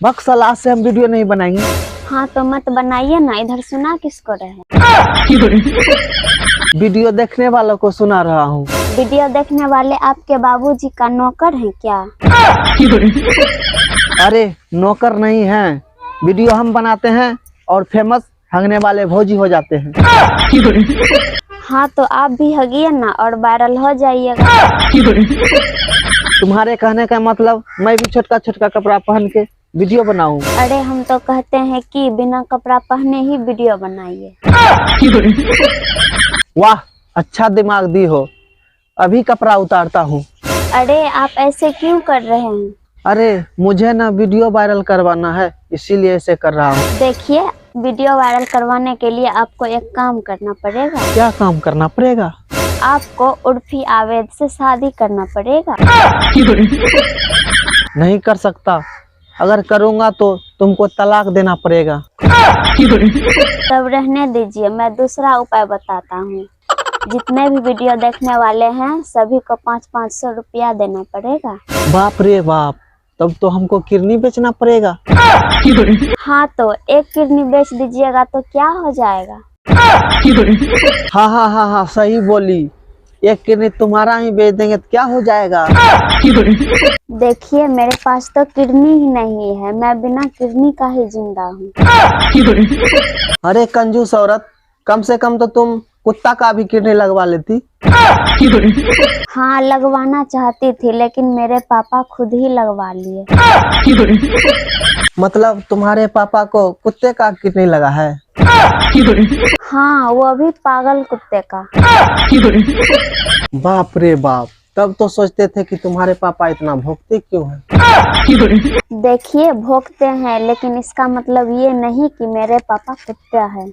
भक्त साला, आज से हम वीडियो नहीं बनाएंगे। हाँ तो मत बनाइए ना, इधर सुना किसको रहे। वीडियो देखने वालों को सुना रहा हूँ। वीडियो देखने वाले आपके बाबूजी का नौकर हैं क्या? अरे नौकर नहीं है, वीडियो हम बनाते हैं और फेमस हंगने वाले भौजी हो जाते हैं। हाँ तो आप भी हगिए ना और वायरल हो जाइएगा। तुम्हारे कहने का मतलब मैं भी छोटका छोटका कपड़ा पहन के वीडियो बनाऊं? अरे हम तो कहते हैं कि बिना कपड़ा पहने ही वीडियो बनाइए। वाह, अच्छा दिमाग दी हो, अभी कपड़ा उतारता हूँ। अरे आप ऐसे क्यों कर रहे हैं? अरे मुझे ना वीडियो वायरल करवाना है, इसीलिए ऐसे कर रहा हूँ। देखिए, वीडियो वायरल करवाने के लिए आपको एक काम करना पड़ेगा। क्या काम करना पड़ेगा? आपको उर्फी आवेद से शादी करना पड़ेगा। नहीं कर सकता, अगर करूँगा तो तुमको तलाक देना पड़ेगा। तब रहने दीजिए, मैं दूसरा उपाय बताता हूँ। जितने भी वीडियो देखने वाले हैं सभी को 500-500 रुपया देना पड़ेगा। बाप रे बाप, तब तो हमको किडनी बेचना पड़ेगा। हाँ तो एक किडनी बेच दीजिएगा तो क्या हो जाएगा? हाँ हाँ हाँ हाँ, सही बोली, एक किडनी तुम्हारा ही बेच देंगे तो क्या हो जाएगा? देखिए, मेरे पास तो किडनी ही नहीं है, मैं बिना किडनी का ही जिंदा हूँ। अरे कंजूस औरत, कम से कम तो तुम कुत्ता का भी किडनी लगवा लेती। हाँ लगवाना चाहती थी, लेकिन मेरे पापा खुद ही लगवा लिए। मतलब तुम्हारे पापा को कुत्ते का किडनी लगा है? हाँ, वो भी पागल कुत्ते का। बाप रे बाप, तब तो सोचते थे कि तुम्हारे पापा इतना भोंकते क्यों हैं। देखिए, भोंकते हैं, लेकिन इसका मतलब ये नहीं कि मेरे पापा कुत्ते हैं।